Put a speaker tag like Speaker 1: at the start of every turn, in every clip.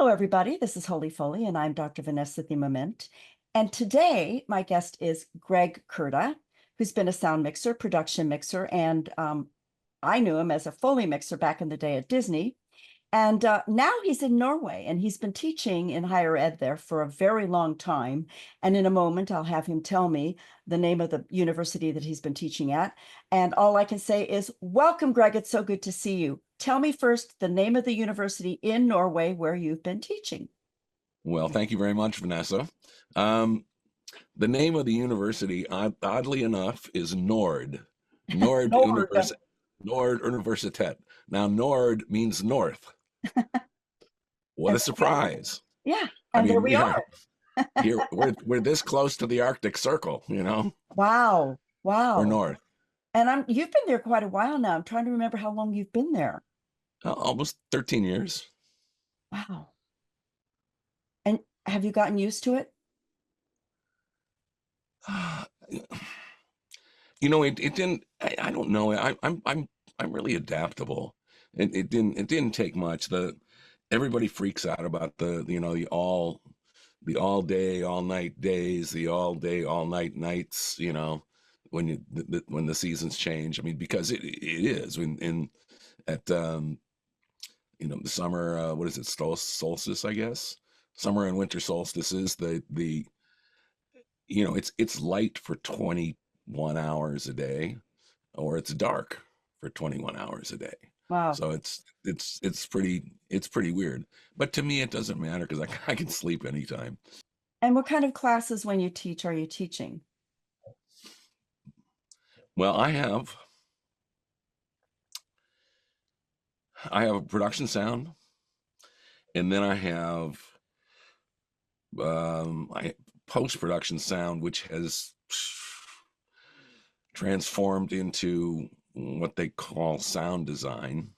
Speaker 1: Hello, everybody. This is Holy Foley, and I'm Dr. Vanessa Theme Ament. And today, my guest is Greg Curda, who's been a sound mixer, production mixer, and I knew him as a Foley mixer back in the day at Disney. And now he's in Norway, and he's been teaching in higher ed there for a very long time. And in a moment, I'll have him tell me the name of the university that he's been teaching at. And all I can say is, welcome, Greg. It's so good to see you. Tell me first the name of the university in Norway where you've been teaching.
Speaker 2: Well, thank you very much, Vanessa. The name of the university, oddly enough, is Nord. Nord
Speaker 1: Nord.
Speaker 2: Univers Nord Universitet. Now, Nord means north. What
Speaker 1: And
Speaker 2: a surprise!
Speaker 1: yeah,
Speaker 2: I
Speaker 1: and there
Speaker 2: mean,
Speaker 1: we are.
Speaker 2: here we're this close to the Arctic Circle,
Speaker 1: Wow.
Speaker 2: We're
Speaker 1: Wow.
Speaker 2: north.
Speaker 1: And you've been there quite a while now. I'm trying to remember how long you've been there.
Speaker 2: Almost 13 years.
Speaker 1: Wow. And have you gotten used to it?
Speaker 2: It didn't. I don't know. I'm really adaptable. It didn't take much. Everybody freaks out about the all day all night days, the all day all night nights. When the seasons change. I mean, because it is in at the summer. What is it? Solstice, I guess. Summer and winter solstices. It's light for 21 hours a day, or it's dark for 21 hours a day.
Speaker 1: Wow.
Speaker 2: So it's pretty weird. But to me, it doesn't matter because I can sleep anytime.
Speaker 1: And what kind of classes when you teach are you teaching?
Speaker 2: Well, I have a production sound, and then I have I post-production sound, which has transformed into what they call sound design.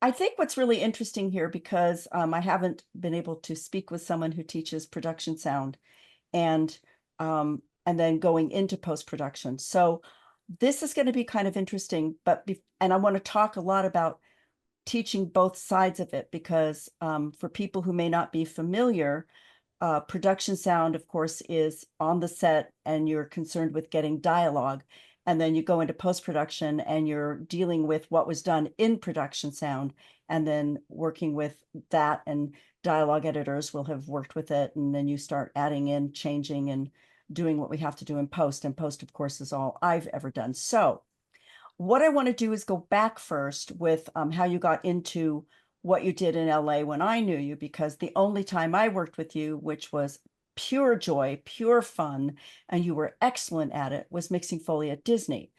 Speaker 1: I think what's really interesting here, because I haven't been able to speak with someone who teaches production sound and then going into post-production. So this is going to be kind of interesting, and I want to talk a lot about teaching both sides of it, because for people who may not be familiar, production sound, of course, is on the set and you're concerned with getting dialogue. And then you go into post-production and you're dealing with what was done in production sound and then working with that, and dialogue editors will have worked with it. And then you start adding in, changing, and doing what we have to do in post. And post, of course, is all I've ever done. So what I want to do is go back first with how you got into what you did in LA when I knew you, because the only time I worked with you, which was pure joy, pure fun, and you were excellent at it, was mixing Foley at Disney.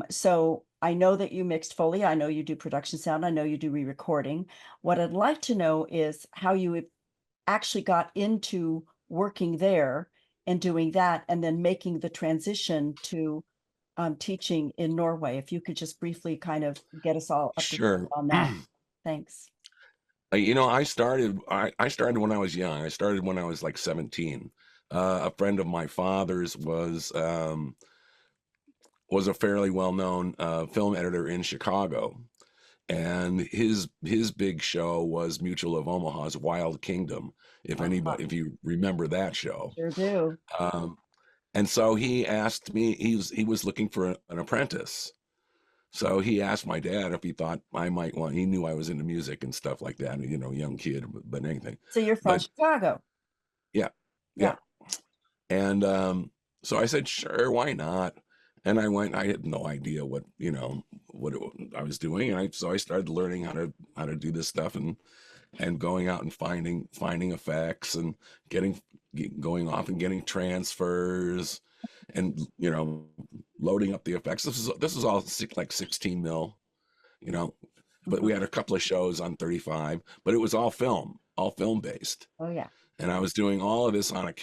Speaker 1: So I know that you mixed Foley. I know you do production sound. I know you do re-recording. What I'd like to know is how you actually got into working there and doing that, and then making the transition to teaching in Norway. If you could just briefly kind of get us all up to date
Speaker 2: Sure.
Speaker 1: on that. Thanks.
Speaker 2: I started when I was young. I started when I was like 17. A friend of my father's was a fairly well-known film editor in Chicago, and his big show was Mutual of Omaha's Wild Kingdom. If you remember that show.
Speaker 1: Sure do.
Speaker 2: And so he asked me. He was looking for an apprentice. So he asked my dad if he thought I might want. He knew I was into music and stuff like that. Young kid, but anything.
Speaker 1: So you're from
Speaker 2: But
Speaker 1: Chicago.
Speaker 2: yeah,
Speaker 1: Yeah.
Speaker 2: yeah. And so I said, sure, why not? And I went. I had no idea what I was doing, and so I started learning how to do this stuff, and going out and finding effects, and going off and getting transfers, and loading up the effects. This is all like 16 mil, you know, but we
Speaker 1: Mhm.
Speaker 2: had a couple of shows on 35, but it was all film based.
Speaker 1: Oh, yeah.
Speaker 2: And I was doing all of this on a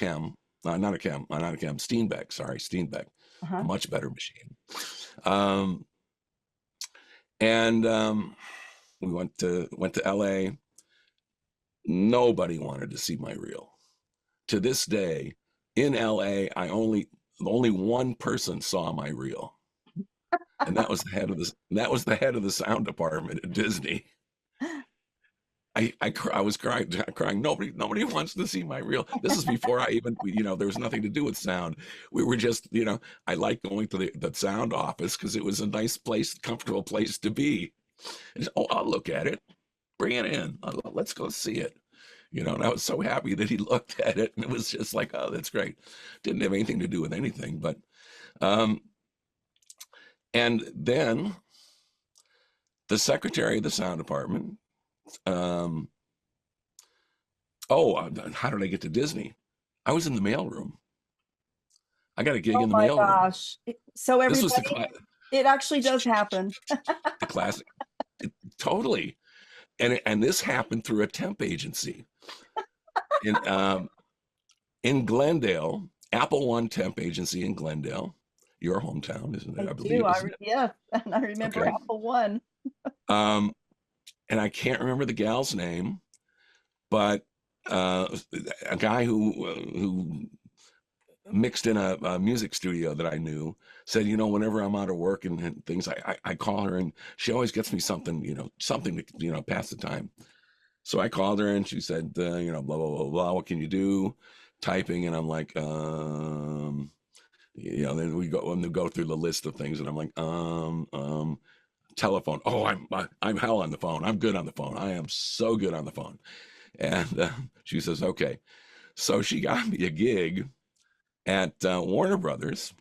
Speaker 2: not a chem, Steenbeck, sorry, Steenbeck, a
Speaker 1: Uh-huh.
Speaker 2: much better machine. Um, and we went to LA. Nobody wanted to see my reel. To this day, in LA, only one person saw my reel, and that was the head of the sound department at Disney. I was crying. Nobody wants to see my reel. This is before I even, there was nothing to do with sound. We were just, I liked going to the sound office because it was a nice place, comfortable place to be. And, oh, I'll look at it. Bring it in. Let's go see it. And I was so happy that he looked at it, and it was just like, oh, that's great. Didn't have anything to do with anything, but, and then the secretary of the sound department, um, how did I get to Disney? I was in the mailroom. I got a gig
Speaker 1: Oh
Speaker 2: in the
Speaker 1: my
Speaker 2: mailroom.
Speaker 1: gosh. So
Speaker 2: This was
Speaker 1: everybody, it actually does happen.
Speaker 2: the classic, totally. And this happened through a temp agency in Glendale, Apple One temp agency in Glendale, your hometown, isn't it?
Speaker 1: I
Speaker 2: I
Speaker 1: do.
Speaker 2: believe, isn't it?
Speaker 1: Yeah. And I remember
Speaker 2: Okay.
Speaker 1: Apple One.
Speaker 2: Um, and I can't remember the gal's name, but a guy who mixed in a music studio that I knew said, whenever I'm out of work and things, I call her, and she always gets me something, something to, pass the time. So I called her, and she said, blah, blah, blah, blah, what can you do? Typing. And I'm like, then we go through the list of things, and I'm like, telephone. Oh, I'm hell on the phone. I'm good on the phone. I am so good on the phone. And she says, okay. So she got me a gig at Warner Brothers,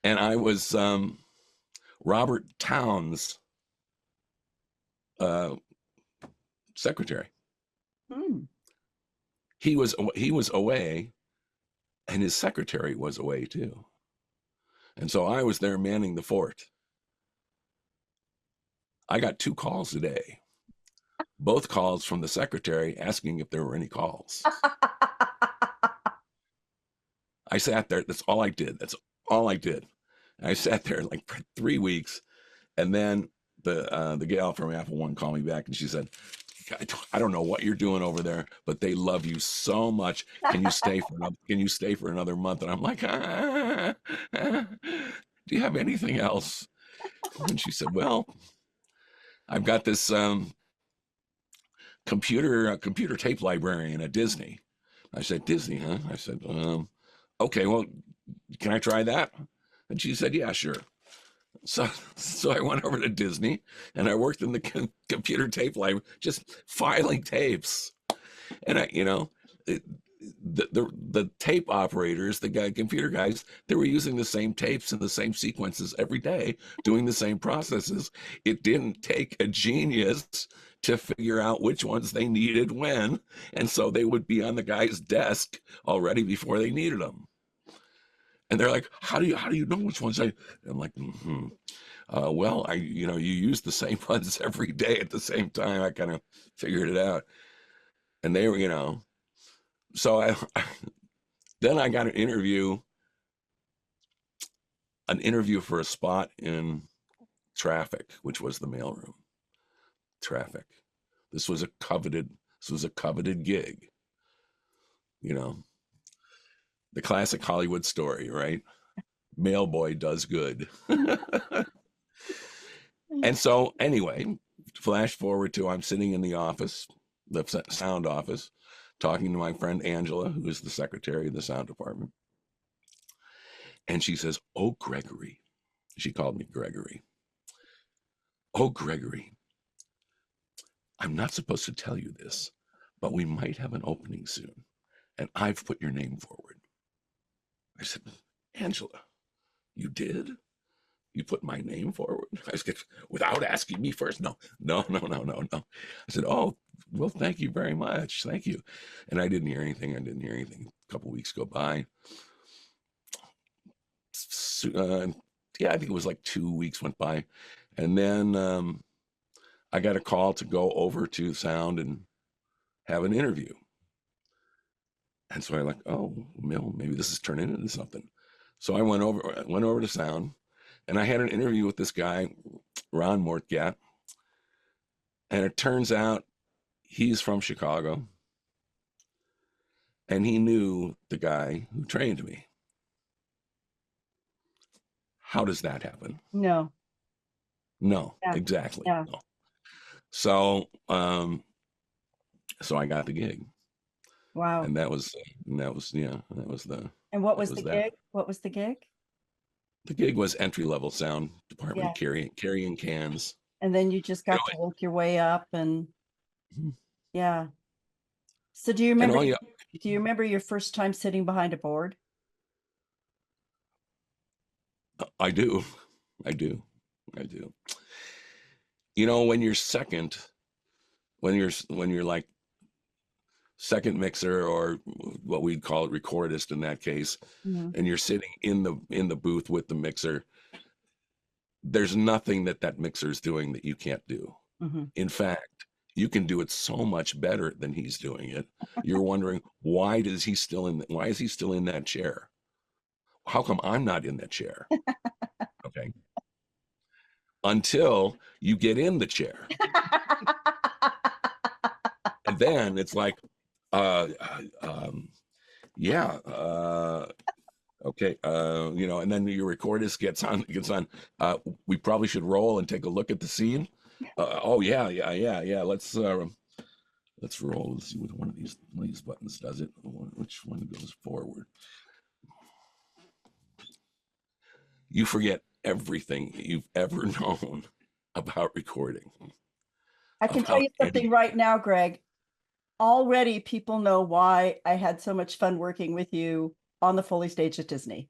Speaker 2: and I was Robert Towns' secretary.
Speaker 1: Hmm.
Speaker 2: He was away, and his secretary was away too, and so I was there manning the fort. I got 2 calls a day, both calls from the secretary asking if there were any calls. I sat there. That's all I did. I sat there like for 3 weeks, and then the gal from Apple One called me back, and she said, I don't know what you're doing over there, but they love you so much. Can you stay for another month? And I'm like, do you have anything else? And she said, well, I've got this computer tape librarian at Disney. I said, Disney, huh? I said, okay, well, can I try that? And she said, yeah, sure. So I went over to Disney, and I worked in the computer tape library, just filing tapes. And the tape operators, the computer guys, they were using the same tapes and the same sequences every day, doing the same processes. It didn't take a genius to figure out which ones they needed when, and so they would be on the guy's desk already before they needed them. And they're like, how do you know which ones I'm like, well, you use the same ones every day at the same time. I kind of figured it out. And they were, so then I got an interview for a spot in Traffic, which was the mailroom. Traffic. This was a coveted gig, the classic Hollywood story, right? Mailboy does good. And so anyway, flash forward to I'm sitting in the office, the sound office, talking to my friend Angela, who is the secretary of the sound department. And she says, oh, Gregory. She called me Gregory. Oh, Gregory, I'm not supposed to tell you this, but we might have an opening soon. And I've put your name forward. I said, Angela, you did? You put my name forward? I said, without asking me first? No. I said, oh, well, thank you very much. Thank you. And I didn't hear anything. A couple of weeks go by. Yeah, I think it was like 2 weeks went by. And then I got a call to go over to Sound and have an interview. And so I'm like, oh, maybe this is turning into something. So I went over to Sound, and I had an interview with this guy, Ron Mortgat. And it turns out he's from Chicago, and he knew the guy who trained me. How does that happen?
Speaker 1: No.
Speaker 2: No,
Speaker 1: Yeah.
Speaker 2: exactly.
Speaker 1: Yeah.
Speaker 2: No. So, so I got the gig,
Speaker 1: Wow.
Speaker 2: and that was yeah,
Speaker 1: And what
Speaker 2: that
Speaker 1: was
Speaker 2: was
Speaker 1: the
Speaker 2: that.
Speaker 1: gig? What was the gig?
Speaker 2: The gig was entry level sound
Speaker 1: Yeah.
Speaker 2: department, carrying cans.
Speaker 1: And then you just got to work your way up and
Speaker 2: You
Speaker 1: yeah. So
Speaker 2: and all you,
Speaker 1: do you remember your first time sitting behind a board?
Speaker 2: I do, I do, I do. You know, when you're second, when you're like second mixer, or what we'd call it recordist in that case,
Speaker 1: Mhm.
Speaker 2: and you're sitting in the booth with the mixer, there's nothing that mixer is doing that you can't do.
Speaker 1: Mhm.
Speaker 2: In fact, you can do it so much better than he's doing it. You're wondering, why is he still in that chair? How come I'm not in that chair? Okay. Until you get in the chair. And then it's like, uh, um, yeah, okay, and then your recordist gets on. We probably should roll and take a look at the scene. Oh yeah, yeah, yeah, yeah. Let's roll. Let's see what one of these buttons does it. Which one goes forward? You forget everything you've ever known about recording,
Speaker 1: I can tell
Speaker 2: about
Speaker 1: you something
Speaker 2: any.
Speaker 1: right now, Greg. Already people know why I had so much fun working with you on the Foley stage at Disney.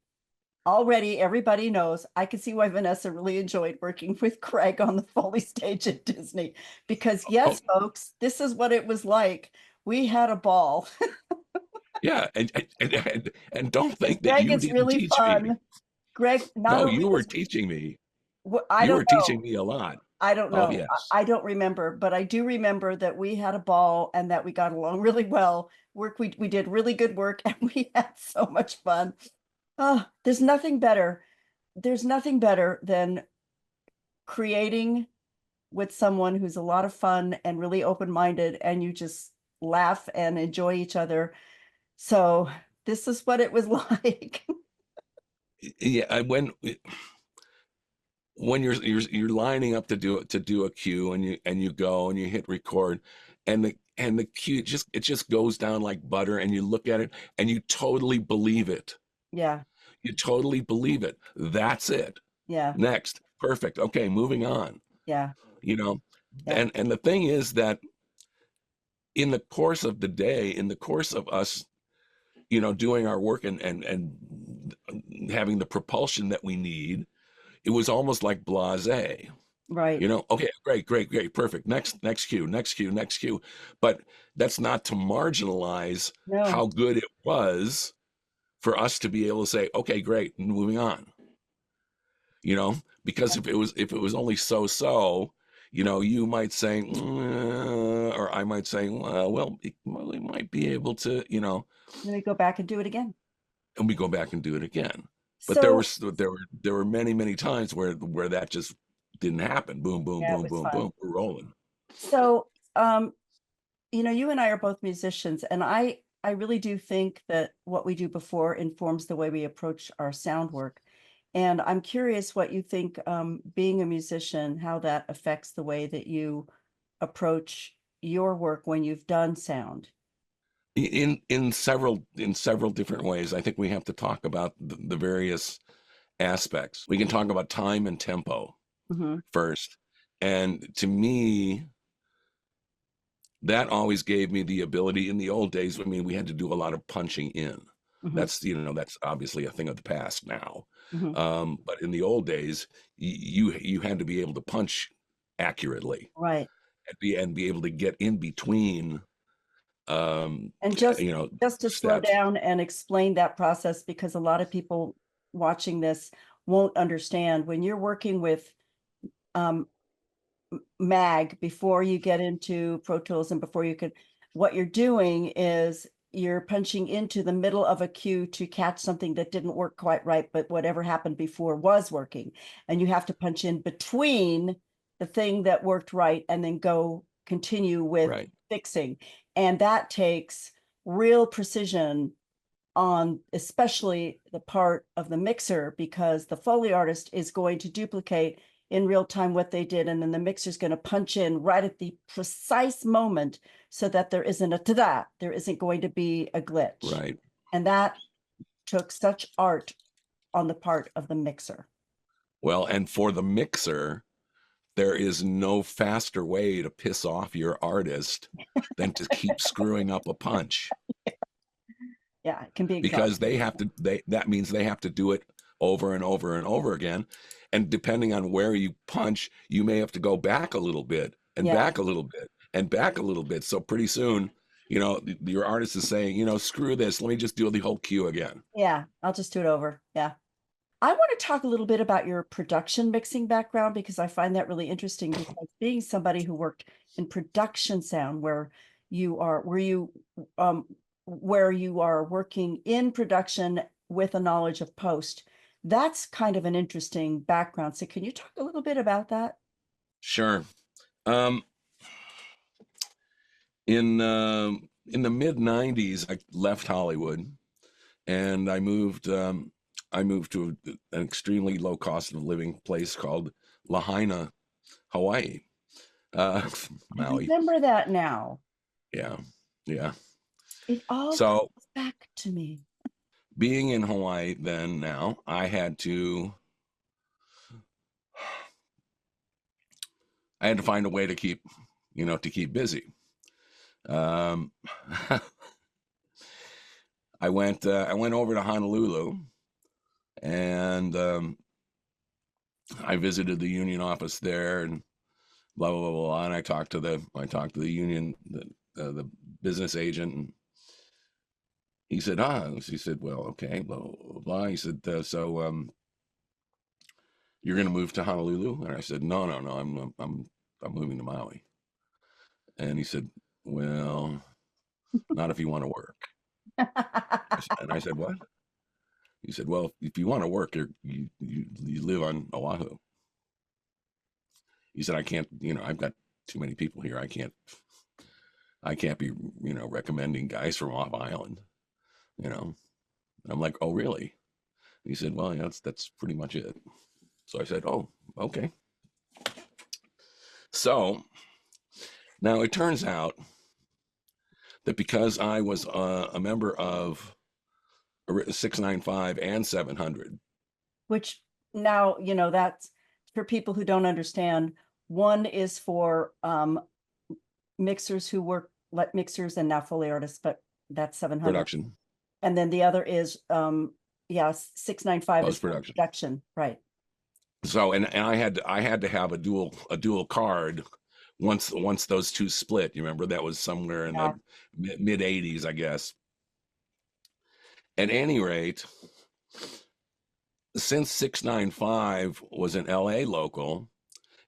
Speaker 1: Already everybody knows. I can see why Vanessa really enjoyed working with Greg on the Foley stage at Disney. Because
Speaker 2: Oh
Speaker 1: yes, folks, this is what it was like. We had a ball.
Speaker 2: yeah, and don't
Speaker 1: Because
Speaker 2: think that
Speaker 1: Greg
Speaker 2: you
Speaker 1: is
Speaker 2: didn't
Speaker 1: really
Speaker 2: teach me.
Speaker 1: fun. Greg, not
Speaker 2: No,
Speaker 1: only
Speaker 2: you were
Speaker 1: was
Speaker 2: teaching me.
Speaker 1: I
Speaker 2: You
Speaker 1: don't
Speaker 2: were
Speaker 1: know.
Speaker 2: teaching me a lot.
Speaker 1: I don't
Speaker 2: Oh
Speaker 1: know.
Speaker 2: yes.
Speaker 1: I don't remember, but I do remember that we had a ball and that we got along really well. We did really good work and we had so much fun. Oh, there's nothing better. There's nothing better than creating with someone who's a lot of fun and really open-minded and you just laugh and enjoy each other. So this is what it was like.
Speaker 2: Yeah, when you're lining up to do a cue, and you go and you hit record, and the cue just goes down like butter, and you look at it and you totally believe it.
Speaker 1: Yeah,
Speaker 2: You totally believe it. That's it.
Speaker 1: yeah,
Speaker 2: Next. Perfect. Okay, moving on.
Speaker 1: yeah,
Speaker 2: You know,
Speaker 1: yeah,
Speaker 2: and the thing is that in the course of the day, in the course of us, doing our work, and having the propulsion that we need, it was almost like blasé.
Speaker 1: right.
Speaker 2: Okay, great, great, great, perfect. Next cue, next cue, next cue. But that's not to marginalize
Speaker 1: No,
Speaker 2: how good it was for us to be able to say, okay, great, moving on. Because if it was only so, you might say, or I might say, we might be able to,
Speaker 1: let me go back and do it again.
Speaker 2: and we go back and do it again. But there were
Speaker 1: So
Speaker 2: there were many, many times where that just didn't happen. Boom, boom,
Speaker 1: yeah, it
Speaker 2: boom,
Speaker 1: was
Speaker 2: boom,
Speaker 1: fun.
Speaker 2: boom. We're rolling.
Speaker 1: So you and I are both musicians, and I really do think that what we do before informs the way we approach our sound work. And I'm curious what you think, being a musician, how that affects the way that you approach your work when you've done sound.
Speaker 2: In several different ways. I think we have to talk about the various aspects. We can talk about time and tempo
Speaker 1: Hmm.
Speaker 2: first. And to me, that always gave me the ability. In the old days, I mean, we had to do a lot of punching in.
Speaker 1: Hmm.
Speaker 2: That's obviously a thing of the past now.
Speaker 1: Hmm.
Speaker 2: But in the old days, you had to be able to punch accurately,
Speaker 1: Right.
Speaker 2: and be able to get in between, um,
Speaker 1: And just to slow
Speaker 2: steps.
Speaker 1: down and explain that process, because a lot of people watching this won't understand when you're working with um, mag before you get into Pro Tools and before you can, what you're doing is you're punching into the middle of a cue to catch something that didn't work quite right, but whatever happened before was working. And you have to punch in between the thing that worked right and then go continue with
Speaker 2: Right.
Speaker 1: fixing. And that takes real precision on especially the part of the mixer, because the Foley artist is going to duplicate in real time what they did, and then the mixer's going to punch in right at the precise moment so that there isn't a ta-da, there isn't going to be a glitch.
Speaker 2: Right.
Speaker 1: And that took such art on the part of the mixer.
Speaker 2: Well, and for the mixer, there is no faster way to piss off your artist than to keep screwing up a punch.
Speaker 1: Yeah, it can be
Speaker 2: Because
Speaker 1: exhausting.
Speaker 2: that means they have to do it over and over and over again. And depending on where you punch, you may have to go back a little bit and
Speaker 1: Yeah.
Speaker 2: back a little bit and back a little bit. So pretty soon, you know, your artist is saying, you know, screw this. Let me just do the whole cue again.
Speaker 1: Yeah, I'll just do it over. Yeah. I want to talk a little bit about your production mixing background because I find that really interesting because being somebody who worked in production sound where you are where you are working in production with a knowledge of post, that's kind of an interesting background. So can you talk a little bit about that?
Speaker 2: Sure. Um, in the mid '90s, I left Hollywood and I moved to an extremely low cost of living place called Lahaina, Hawaii.
Speaker 1: I
Speaker 2: Maui.
Speaker 1: remember that now.
Speaker 2: Yeah. Yeah.
Speaker 1: It all
Speaker 2: So
Speaker 1: comes back to me.
Speaker 2: being in Hawaii now, I had to find a way to keep, you know, to keep busy. Um, I went over to Honolulu and I visited the union office there and blah blah blah blah. And I talked to the union, the business agent, and he said, well, okay, blah blah blah. Blah. He said, you're going to move to Honolulu? And I said, no, I'm moving to Maui. And he said, well, not if you want to work. And I said, what? He said, well, if you want to work, you live on Oahu. He said, I can't, you know, I've got too many people here. I can't be, you know, recommending guys from off island, you know. And I'm like, oh, really? He said, well, yeah, that's pretty much it. So I said, oh, okay. So now it turns out that because I was a member of 695 and 700.
Speaker 1: Which now, you know, that's for people who don't understand. One is for mixers who work like mixers and now Foley artists, but that's 700.
Speaker 2: Production.
Speaker 1: And then the other is, 695 is
Speaker 2: Post-production.
Speaker 1: production, right?
Speaker 2: So, and I had to have a dual card once those two split. You remember that was somewhere in
Speaker 1: Yeah.
Speaker 2: the mid '80s, I guess. At any rate, since 695 was an LA local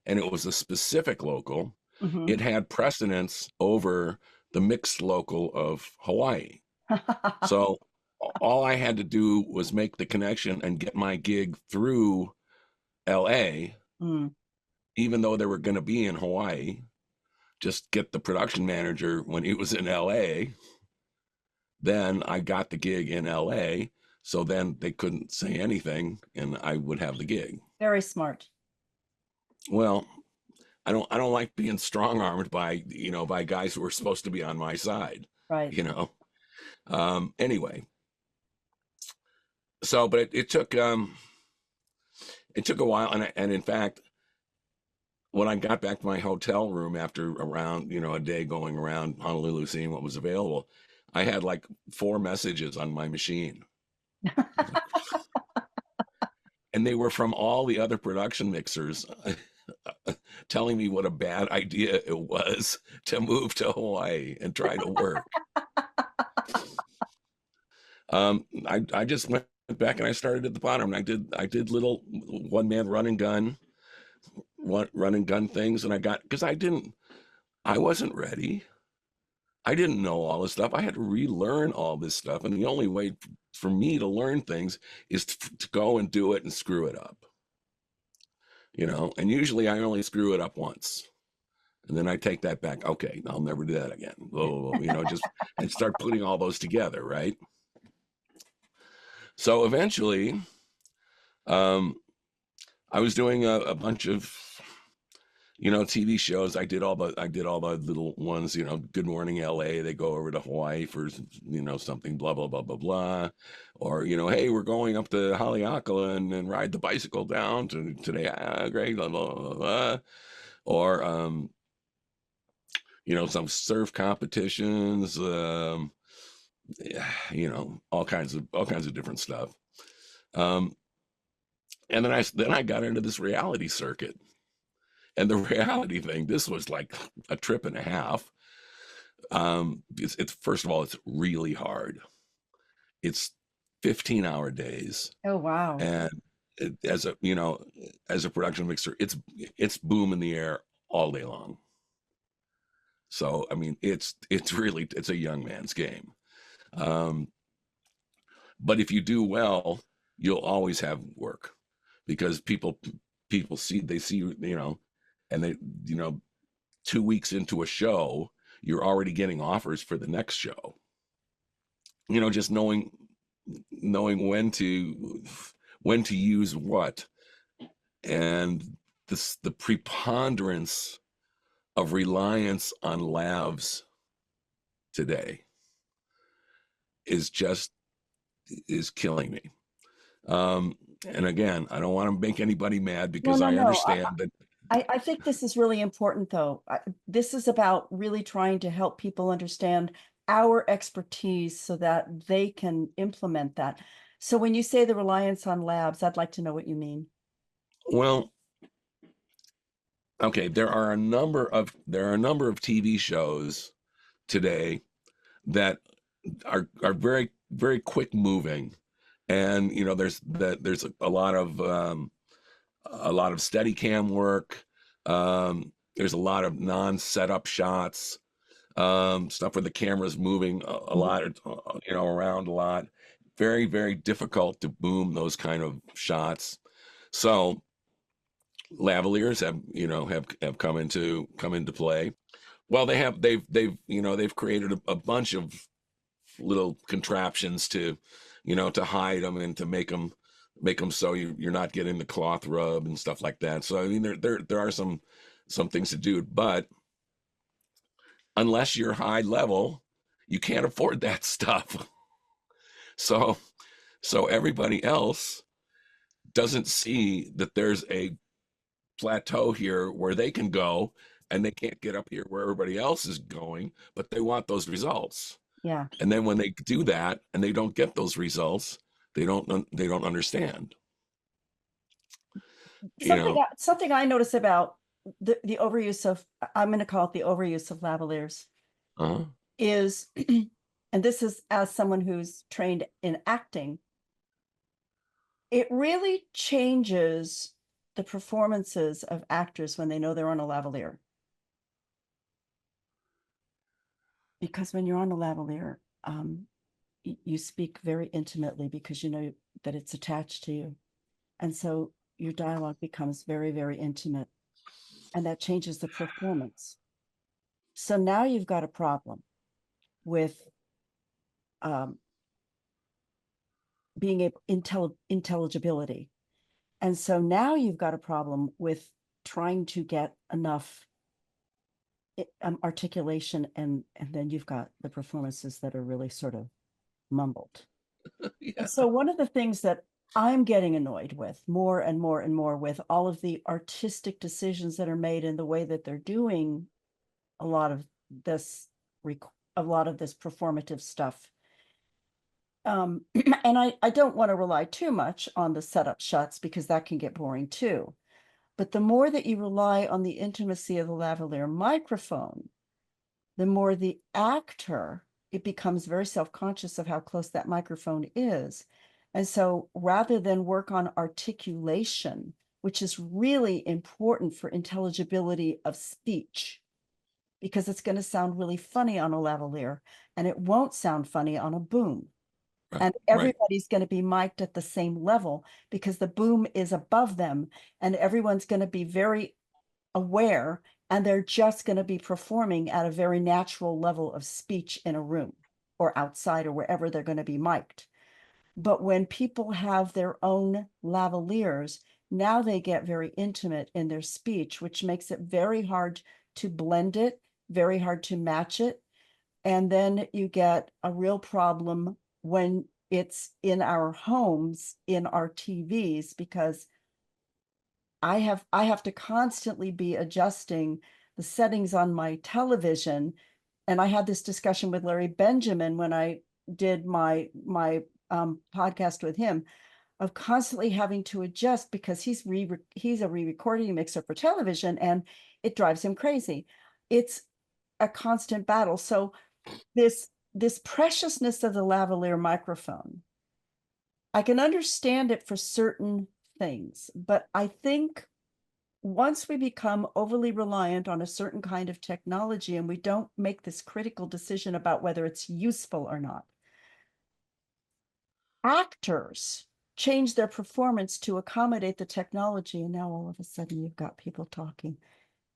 Speaker 2: and it was a specific local,
Speaker 1: Mhm.
Speaker 2: it had precedence over the mixed local of Hawaii. So all I had to do was make the connection and get my gig through LA,
Speaker 1: Mm.
Speaker 2: even though they were going to be in Hawaii. Just get the production manager when he was in LA. Then I got the gig in LA. So then they couldn't say anything and I would have the gig.
Speaker 1: Very smart.
Speaker 2: Well, I don't like being strong armed by, you know, by guys who are supposed to be on my side,
Speaker 1: Right.
Speaker 2: you know. Anyway, so but it took a while, and in fact, when I got back to my hotel room after around, you know, a day going around Honolulu seeing what was available, I had like 4 messages on my machine. And they were from all the other production mixers telling me what a bad idea it was to move to Hawaii and try to work. I just went back and I started at the bottom. And I did little one-man run and gun things, and because I wasn't ready. I didn't know all this stuff. I had to relearn all this stuff, and the only way for me to learn things is to go and do it and screw it up. You know, and usually I only screw it up once. And then I take that back. Okay, I'll never do that again. You know, just and start putting all those together, right? So eventually, I was doing a bunch of, TV shows. I did all the little ones, Good Morning LA. They go over to Hawaii for, something, blah, blah, blah, blah, blah. Or, hey, we're going up to Haleakala and ride the bicycle down to today, Greg, blah, blah, blah, blah. Or, some surf competitions, all kinds of different stuff. Um, and then I got into this reality circuit. And the reality thing, this was like a trip and a half. It's first of all, it's really hard. It's 15-hour days,
Speaker 1: Oh, wow.
Speaker 2: and as a production mixer, it's boom in the air all day long. So I mean, it's a young man's game. Um, but if you do well, you'll always have work because people see and they you know 2 weeks into a show, you're already getting offers for the next show. Just knowing when to use what, and the preponderance of reliance on lavs today is killing me. And again, I don't want to make anybody mad
Speaker 1: No,
Speaker 2: because
Speaker 1: no,
Speaker 2: I
Speaker 1: no.
Speaker 2: understand that.
Speaker 1: I think this is really important, though. This is about really trying to help people understand our expertise so that they can implement that. So when you say the reliance on labs, I'd like to know what you mean.
Speaker 2: Well, okay, there are a number of TV shows today that are very very quick moving, and there's a lot of steady cam work. There's a lot of non-setup shots, stuff where the camera's moving a
Speaker 1: Mhm.
Speaker 2: lot, around a lot. Very, very difficult to boom those kind of shots. So lavaliers have come into play. Well, they've created a bunch of little contraptions to hide them and to make them so you're not getting the cloth rub and stuff like that. So I mean, there are some things to do, but unless you're high level, you can't afford that stuff. So so everybody else doesn't see that there's a plateau here where they can go, and they can't get up here where everybody else is going, but they want those results.
Speaker 1: Yeah.
Speaker 2: And then when they do that and they don't get those results, they don't understand. You
Speaker 1: Something
Speaker 2: know,
Speaker 1: something I notice about the overuse of, I'm going to call it the overuse of lavaliers,
Speaker 2: uh
Speaker 1: is, and this is as someone who's trained in acting, it really changes the performances of actors when they know they're on a lavalier. Because when you're on a lavalier, you speak very intimately because you know that it's attached to you. And so your dialogue becomes very, very intimate, and that changes the performance. So now you've got a problem with um, being able intelligibility. And so now you've got a problem with trying to get enough articulation, and then you've got the performances that are really sort of mumbled.
Speaker 2: yeah.
Speaker 1: And so one of the things that I'm getting annoyed with more and more and more with all of the artistic decisions that are made in the way that they're doing a lot of this a lot of this performative stuff. And I don't want to rely too much on the setup shots because that can get boring too. But the more that you rely on the intimacy of the lavalier microphone, the more the actor, it becomes very self-conscious of how close that microphone is. And so rather than work on articulation, which is really important for intelligibility of speech, because it's going to sound really funny on a lavalier and it won't sound funny on a boom.
Speaker 2: Right,
Speaker 1: And
Speaker 2: right.
Speaker 1: everybody's going to be mic'd at the same level because the boom is above them, and everyone's going to be very aware, and they're just going to be performing at a very natural level of speech in a room or outside or wherever they're going to be mic'd. But when people have their own lavaliers, Now they get very intimate in their speech, which makes it very hard to blend it, very hard to match it. And then you get a real problem when it's in our homes, in our TVs, because I have to constantly be adjusting the settings on my television. And I had this discussion with Larry Benjamin when I did my podcast with him, of constantly having to adjust because he's a re-recording mixer for television, and it drives him crazy. It's a constant battle. So this preciousness of the lavalier microphone, I can understand it for certain things, but I think once we become overly reliant on a certain kind of technology and we don't make this critical decision about whether it's useful or not, actors change their performance to accommodate the technology. And now all of a sudden you've got people talking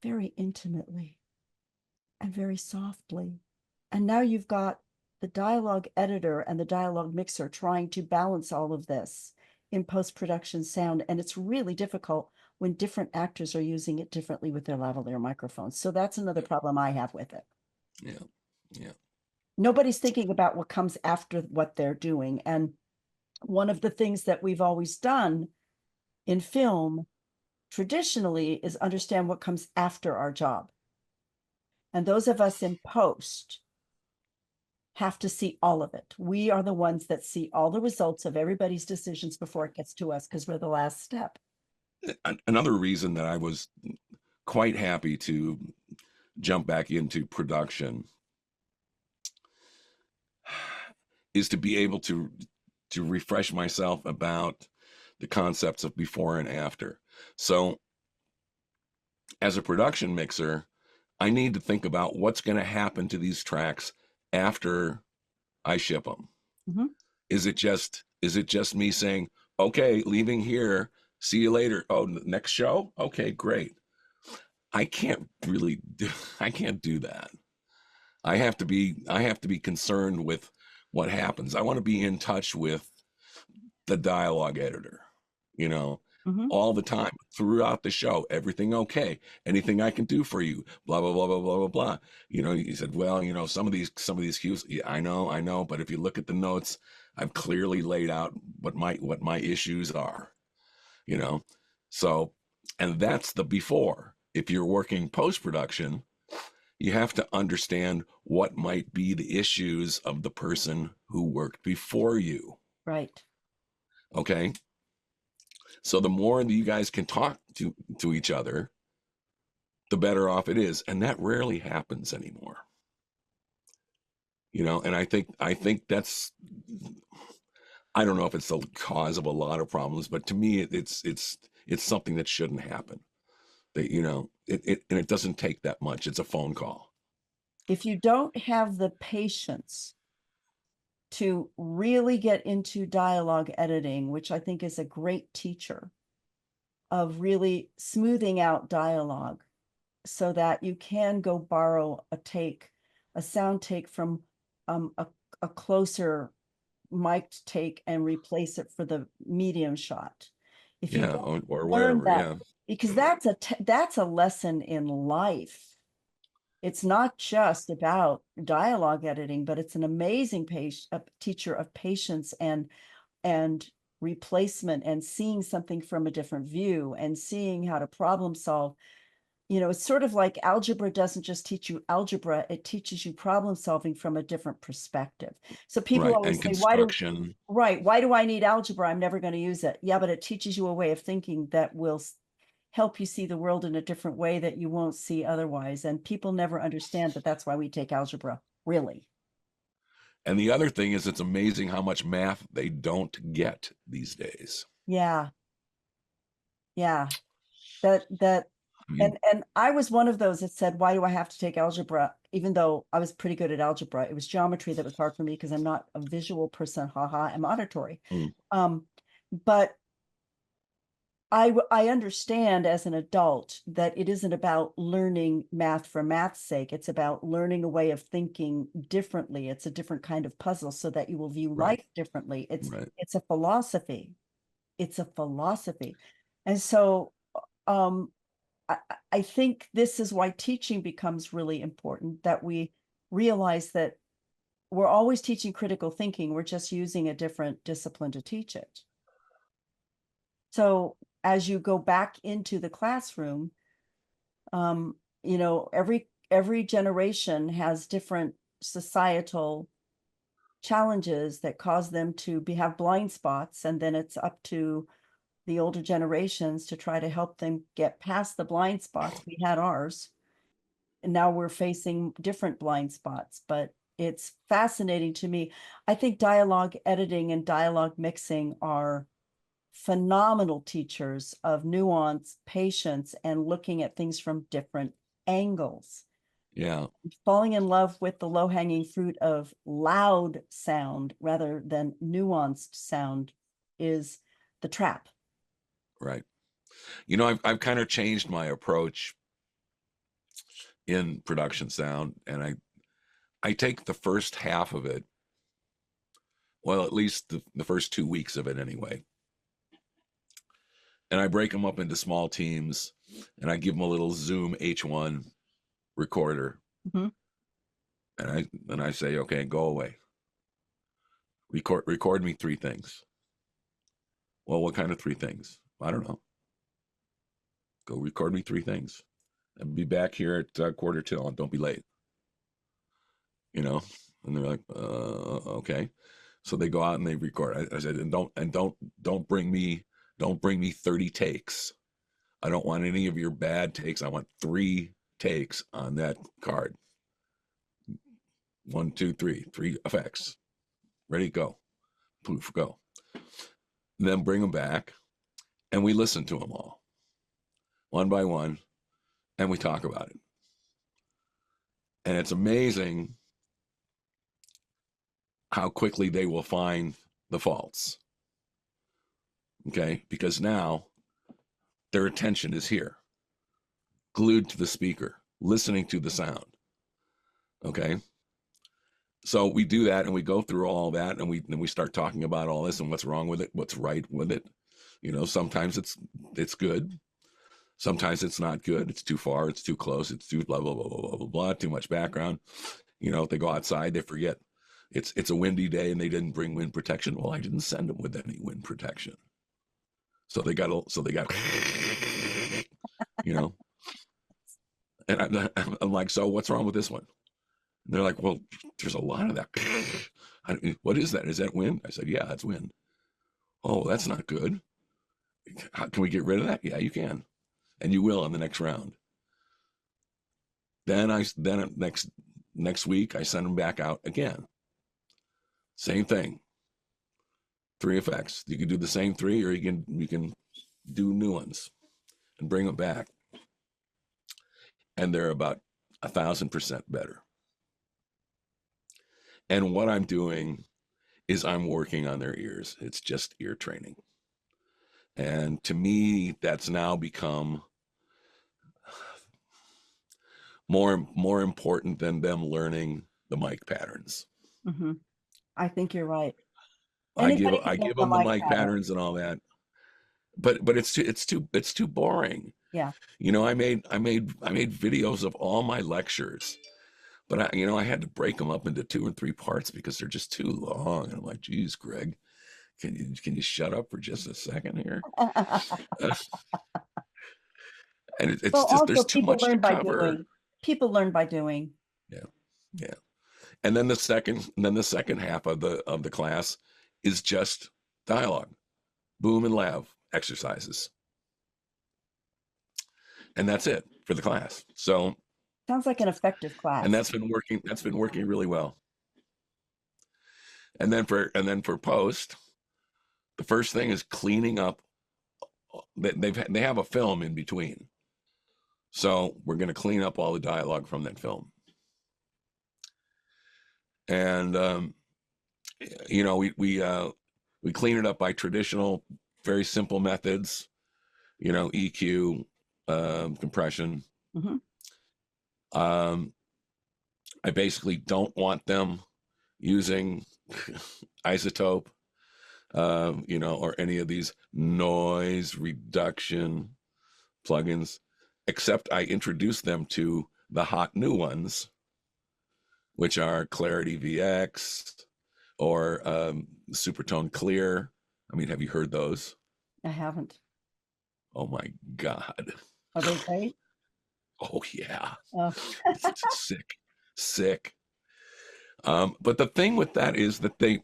Speaker 1: very intimately and very softly. And now you've got the dialogue editor and the dialogue mixer trying to balance all of this in post-production sound. And it's really difficult when different actors are using it differently with their lavalier microphones. So that's another problem I have with it.
Speaker 2: Yeah. Yeah.
Speaker 1: Nobody's thinking about what comes after what they're doing. And one of the things that we've always done in film traditionally is understand what comes after our job. And those of us in post have to see all of it. We are the ones that see all the results of everybody's decisions before it gets to us because we're the last step.
Speaker 2: Another reason that I was quite happy to jump back into production is to be able to refresh myself about the concepts of before and after. So as a production mixer, I need to think about what's going to happen to these tracks after I ship them.
Speaker 1: Mm-hmm.
Speaker 2: Is it just me saying, okay, leaving here, see you later. Oh, next show? Okay, great. I can't do that. I have to be concerned with what happens. I want to be in touch with the dialogue editor, you know,
Speaker 1: Mm-hmm.
Speaker 2: all the time throughout the show. Everything okay? Anything I can do for you? Blah blah blah blah blah blah blah. You know, he said, well, you know, some of these cues. Yeah, I know, but if you look at the notes, I've clearly laid out what my issues are. You know, so, and that's the before. If you're working post production, you have to understand what might be the issues of the person who worked before you.
Speaker 1: Right.
Speaker 2: Okay. So the more that you guys can talk to each other, the better off it is. And that rarely happens anymore. You know, and I think that's, I don't know if it's the cause of a lot of problems, but to me it's something that shouldn't happen. That, you know, and it doesn't take that much. It's a phone call.
Speaker 1: If you don't have the patience to really get into dialogue editing, which I think is a great teacher of really smoothing out dialogue so that you can go borrow a sound take from a closer mic'd take and replace it for the medium shot. If you
Speaker 2: Yeah,
Speaker 1: don't
Speaker 2: or
Speaker 1: learn
Speaker 2: wherever.
Speaker 1: that,
Speaker 2: Yeah.
Speaker 1: because that's a lesson in life. It's not just about dialogue editing, but it's an amazing teacher of patience and replacement and seeing something from a different view and seeing how to problem solve. You know, it's sort of like algebra doesn't just teach you algebra, it teaches you problem solving from a different perspective. So people
Speaker 2: Right.
Speaker 1: always
Speaker 2: And
Speaker 1: say,
Speaker 2: construction.
Speaker 1: why do I need algebra? I'm never going to use it. Yeah, but it teaches you a way of thinking that will help you see the world in a different way that you won't see otherwise. And people never understand that that's why we take algebra, really.
Speaker 2: And the other thing is, it's amazing how much math they don't get these days.
Speaker 1: Yeah. Yeah. That
Speaker 2: I mean,
Speaker 1: and I was one of those that said, why do I have to take algebra? Even though I was pretty good at algebra, it was geometry that was hard for me because I'm not a visual person. Haha, I'm auditory.
Speaker 2: mm,
Speaker 1: But I understand as an adult that it isn't about learning math for math's sake. It's about learning a way of thinking differently. It's a different kind of puzzle so that you will view
Speaker 2: right,
Speaker 1: life differently.
Speaker 2: right.
Speaker 1: It's a philosophy. It's a philosophy. And so um, I think this is why teaching becomes really important, that we realize that we're always teaching critical thinking. We're just using a different discipline to teach it. So as you go back into the classroom, you know, every generation has different societal challenges that cause them to have blind spots, and then it's up to the older generations to try to help them get past the blind spots. We had ours, and now we're facing different blind spots, but it's fascinating to me. I think dialogue editing and dialogue mixing are phenomenal teachers of nuance, patience, and looking at things from different angles.
Speaker 2: Yeah,
Speaker 1: Falling in love with the low-hanging fruit of loud sound rather than nuanced sound is the trap.
Speaker 2: right. You know, I've kind of changed my approach in production sound, and I take the first half of it, well, at least the first 2 weeks of it anyway, and I break them up into small teams, and I give them a little Zoom H1 recorder,
Speaker 1: Mhm.
Speaker 2: and I say, okay, go away. Record me 3 things. Well, what kind of 3 things? I don't know. Go record me 3 things, and be back here at 1:45, and don't be late. You know, and they're like, okay. So they go out and they record. I said, and don't bring me 30 takes. I don't want any of your bad takes. I want 3 takes on that card. 1, 2, 3 effects. Ready, go. Poof, go. And then bring them back, and we listen to them all, one by one, and we talk about it. And it's amazing how quickly they will find the faults. Okay, because now their attention is here, glued to the speaker, listening to the sound. Okay, so we do that, and we go through all that, and we start talking about all this and what's wrong with it, what's right with it. You know, sometimes it's good, sometimes it's not good. It's too far, it's too close, it's too blah blah blah blah blah blah, blah, too much background. You know, if they go outside, they forget it's a windy day and they didn't bring wind protection. Well, I didn't send them with any wind protection, so they got you know. And I'm like, so what's wrong with this one? And they're like, well, there's a lot of that. What is that? Is that wind? I said, yeah, that's wind. Oh, that's not good. Can we get rid of that? Yeah, you can, and you will in the next round. Then next week I send them back out again. Same thing. 3 effects. You can do the same 3, or you can do new ones and bring them back, and they're about 1,000% better. And what I'm doing is I'm working on their ears. It's just ear training. And to me, that's now become more important than them learning the mic patterns.
Speaker 1: Mm-hmm. I think you're right.
Speaker 2: I
Speaker 1: Anybody can
Speaker 2: I
Speaker 1: learn
Speaker 2: give
Speaker 1: the
Speaker 2: them the
Speaker 1: mic
Speaker 2: mic
Speaker 1: pattern.
Speaker 2: patterns and all that, but it's too boring.
Speaker 1: Yeah.
Speaker 2: You know, I made videos of all my lectures, but I had to break them up into 2 and 3 parts because they're just too long. And I'm like, geez, Greg, can you shut up for just a second here? And it's
Speaker 1: Well,
Speaker 2: just
Speaker 1: also
Speaker 2: there's too
Speaker 1: people
Speaker 2: much to
Speaker 1: learn by
Speaker 2: cover.
Speaker 1: doing. People learn by doing.
Speaker 2: Yeah, yeah. And then the second half of the class is just dialogue, boom and lav exercises, and that's it for the class. So,
Speaker 1: Sounds like an effective
Speaker 2: and
Speaker 1: class.
Speaker 2: that's been working really well. And then for post, the first thing is cleaning up. They have a film in between, so we're going to clean up all the dialogue from that film. And we clean it up by traditional, very simple methods. EQ, compression.
Speaker 1: Mm-hmm.
Speaker 2: Um, I basically don't want them using isotope. you know, or any of these noise reduction plugins, except I introduce them to the hot new ones, which are Clarity VX or Supertone Clear. I mean, have you heard those?
Speaker 1: I haven't.
Speaker 2: Oh my God.
Speaker 1: Are they great?
Speaker 2: Oh yeah.
Speaker 1: Oh,
Speaker 2: It's sick, sick. But the thing with that is that they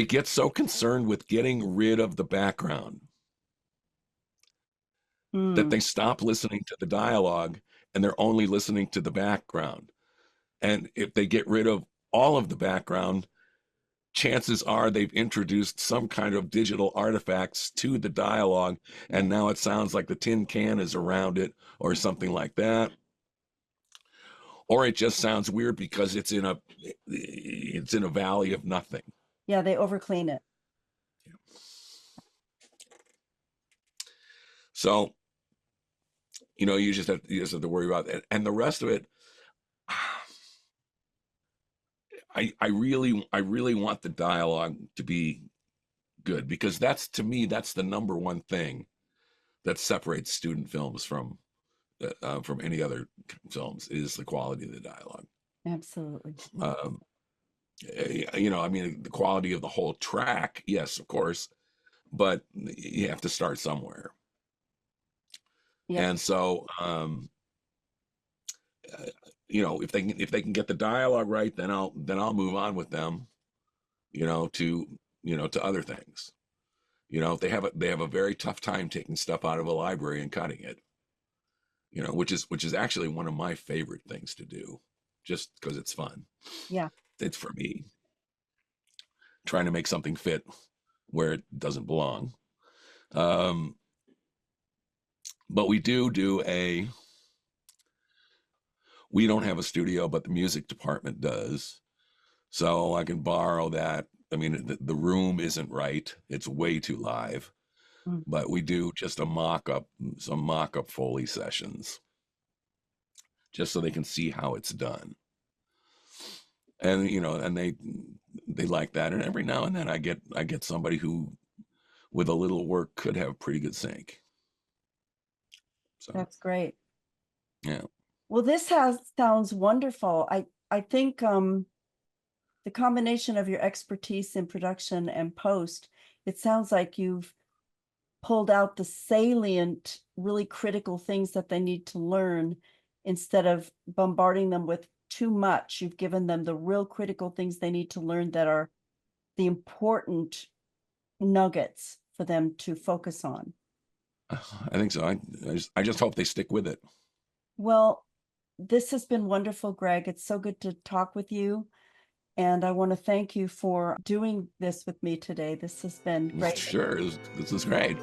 Speaker 2: get so concerned with getting rid of the background that
Speaker 1: mm,
Speaker 2: they stop listening to the dialogue and they're only listening to the background. And if they get rid of all of the background, chances are they've introduced some kind of digital artifacts to the dialogue,
Speaker 1: yeah,
Speaker 2: and now it sounds like the tin can is around it or something like that. Or it just sounds weird because it's in a valley of nothing.
Speaker 1: yeah, they overclean it.
Speaker 2: So, you know, you just have to worry about that. And the rest of it, I really want the dialogue to be good, because that's, to me, that's the number one thing that separates student films from any other films, is the quality of the dialogue.
Speaker 1: Absolutely.
Speaker 2: Um, you know, I mean, the quality of the whole track, yes, of course, but you have to start somewhere.
Speaker 1: Yep.
Speaker 2: And so, uh, you know, if they can get the dialogue right, then I'll move on with them, you know, to to other things. You know, they have a very tough time taking stuff out of a library and cutting it. You know, which is actually one of my favorite things to do, just because it's fun.
Speaker 1: Yeah.
Speaker 2: It's, for me, trying to make something fit where it doesn't belong. Um, but we don't have a studio, but the music department does. So I can borrow that. I mean, the room isn't right. It's way too live,
Speaker 1: Mm,
Speaker 2: but we do just some mock up Foley sessions, just so they can see how it's done. And, you know, and they like that. And every now and then I get somebody who, with a little work, could have pretty good sync. So,
Speaker 1: that's great.
Speaker 2: yeah.
Speaker 1: Well, this has sounds wonderful. I think the combination of your expertise in production and post, it sounds like you've pulled out the salient, really critical things that they need to learn instead of bombarding them with too much. You've given them the real critical things they need to learn that are the important nuggets for them to focus on.
Speaker 2: I think so. I just hope they stick with it.
Speaker 1: Well, this has been wonderful, Greg. It's so good to talk with you. And I want to thank you for doing this with me today. This has been great.
Speaker 2: Sure, this is great.